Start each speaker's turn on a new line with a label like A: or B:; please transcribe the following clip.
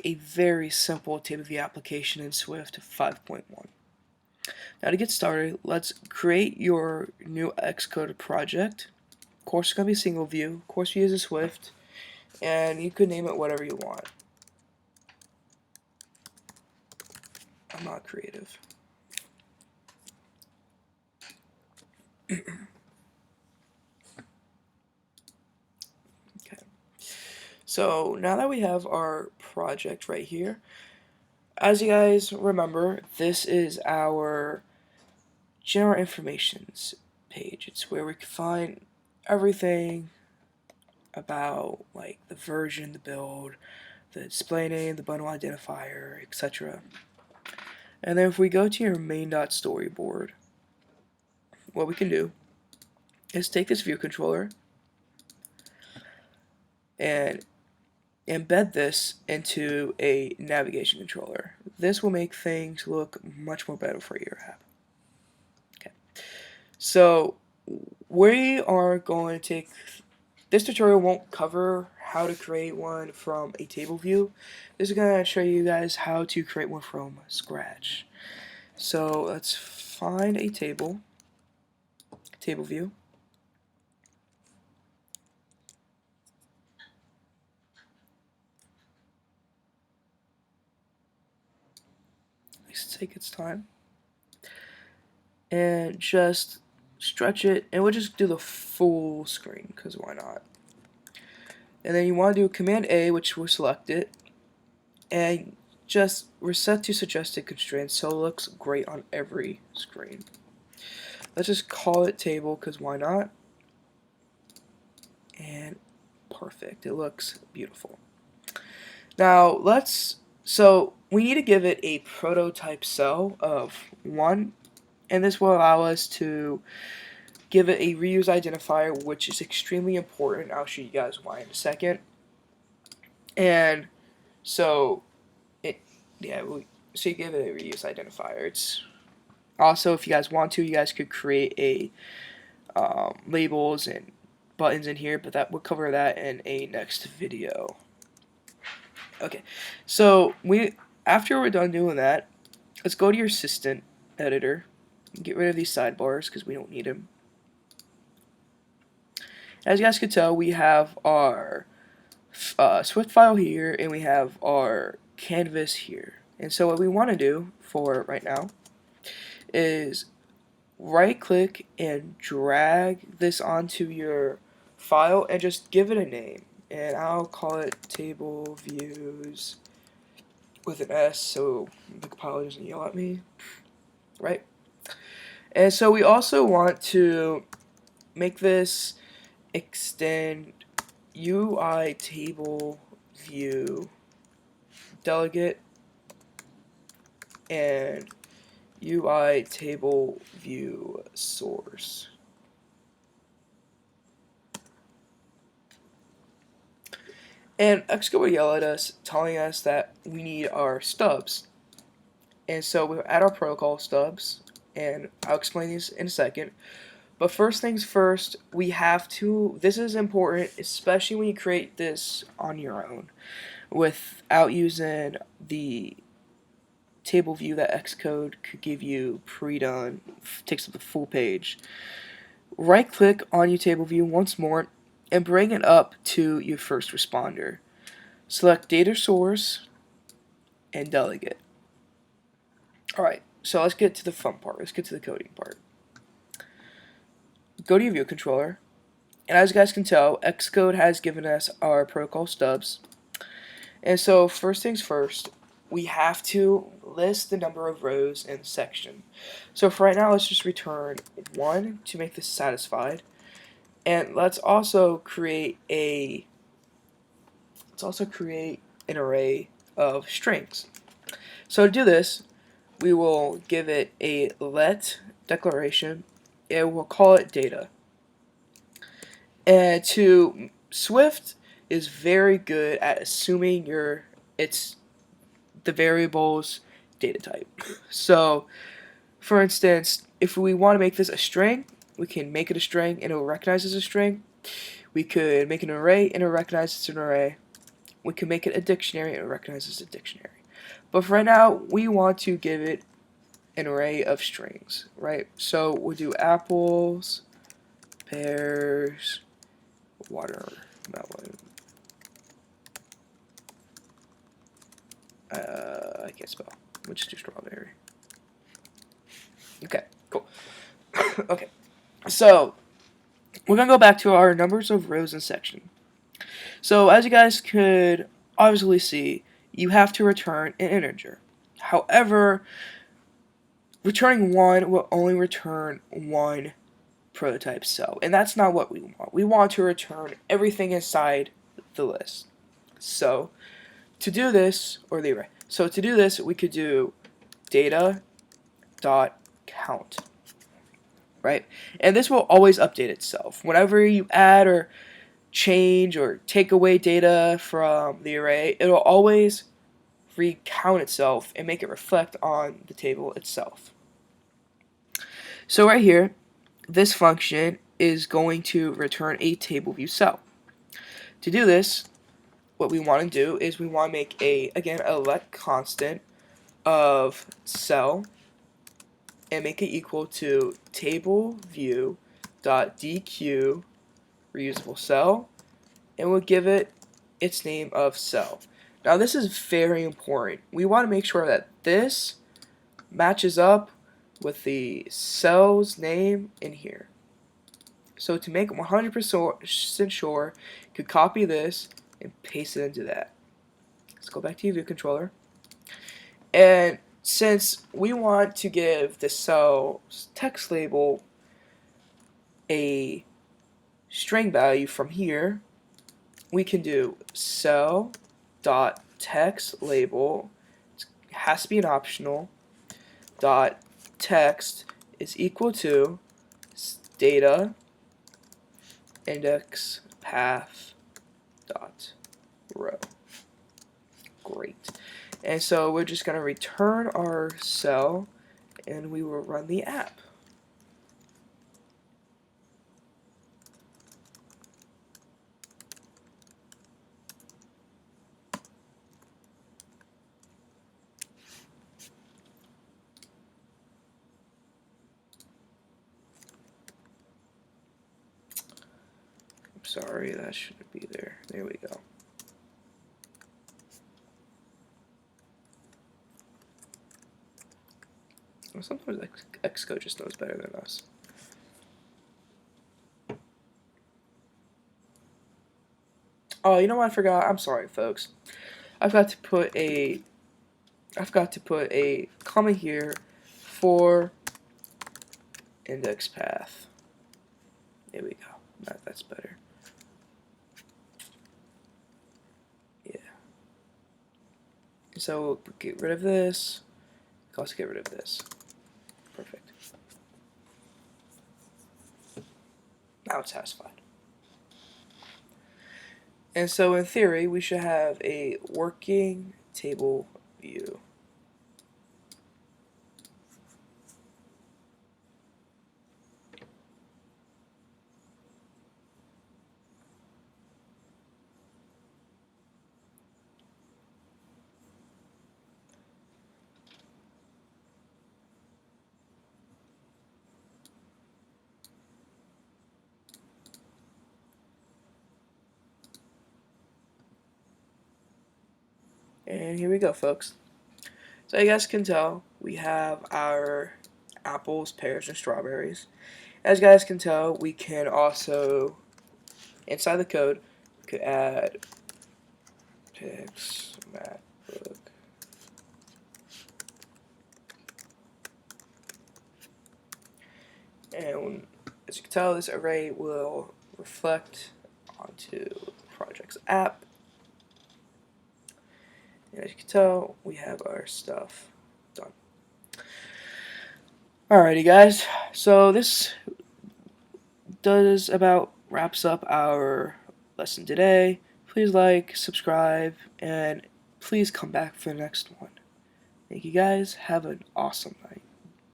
A: a very simple TableView application in Swift 5.1. Now to get started, let's create your new Xcode project. Of course, it's going to be a single view. Of course, we use a Swift, and you could name it whatever you want. I'm not creative. Okay. So now that we have our project right here, as you guys remember, this is our general informations page. It's where we can find everything about like the version, the build, the display name, the bundle identifier, etc. And then if we go to your main.storyboard, what we can do is take this view controller and embed this into a navigation controller. This will make things look much more better for your app. Okay, so we are going to take, this tutorial won't cover how to create one from a table view. This is going to show you guys how to create one from scratch. So let's find a table view. Let's take its time and just stretch it, and we'll just do the full screen because why not. And then you want to do Command A, which will select it, and just reset to suggested constraints so it looks great on every screen. Let's just call it table because why not. And perfect, it looks beautiful. Now so we need to give it a prototype cell of 1, and this will allow us to give it a reuse identifier, which is extremely important. I'll show you guys why in a second. And so so you give it a reuse identifier. It's also, if you guys want to, you guys could create a labels and buttons in here, but we'll cover that in a next video. Okay, so after we're done doing that, let's go to your assistant editor and get rid of these sidebars because we don't need them. As you guys can tell, we have our Swift file here, and we have our canvas here. And so what we want to do for right now is right click and drag this onto your file and just give it a name. And I'll call it table views with an S so the compiler doesn't yell at me, right? And so we also want to make this extend UITableView delegate and UITableView source. And Xcode will yell at us, telling us that we need our stubs. And so we'll add our protocol stubs, and I'll explain these in a second. But first things first, we have to, this is important, especially when you create this on your own, without using the table view that Xcode could give you pre-done, takes up the full page. Right click on your table view once more and bring it up to your first responder. Select data source and delegate. Alright, so let's get to the fun part. Let's get to the coding part. Go to your view controller, and as you guys can tell, Xcode has given us our protocol stubs. And so first things first, we have to list the number of rows in the section. So for right now, let's just return 1 to make this satisfied. And let's also create an array of strings. So to do this, we will give it a let declaration, and we'll call it data. And Swift is very good at assuming the variable's data type. So for instance, if we want to make this a string, we can make it a string and it will recognize as a string. We could make an array and it will recognize it's an array. we can make it a dictionary and it recognizes a dictionary. But for right now, we want to give it an array of strings, right? So we'll do apples, pears, watermelon. I can't spell. We'll just do strawberry. Okay, cool. Okay, so we're going to go back to our numbers of rows and section. So as you guys could obviously see, you have to return an integer. However, returning 1 will only return one prototype cell, and that's not what we want. We want to return everything inside the list. So to do this, or the array, so to do this, we could do data dot count, right? And this will always update itself. Whenever you add or change or take away data from the array, it'll always recount itself and make it reflect on the table itself. So right here, this function is going to return a table view cell. To do this, what we want to do is we want to make a let constant of cell and make it equal to table view dot dq reusable cell, and we'll give it its name of cell. Now this is very important. We want to make sure that this matches up with the cell's name in here. So to make 100% sure, you could copy this and paste it into that. Let's go back to your view controller. And since we want to give the cell's text label a string value from here, we can do cell dot text label, it has to be an optional, dot text is equal to data index path dot row. Great. And so we're just going to return our cell and we will run the app. Sorry, that shouldn't be there. There we go. Well, sometimes Xcode just knows better than us. Oh, you know what I forgot? I'm sorry, folks. I've got to put a comma here for index path. There we go. That's better. So we'll get rid of this. We'll also get rid of this. Perfect. Now it's satisfied. And so in theory, we should have a working table view. And here we go, folks. So you guys can tell, we have our apples, pears, and strawberries. As you guys can tell, we can also, inside the code, we could add text matbook. And as you can tell, this array will reflect onto the project's app. And as you can tell, we have our stuff done. Alrighty guys, so this about wraps up our lesson today. Please like, subscribe, and please come back for the next one. Thank you guys. Have an awesome night.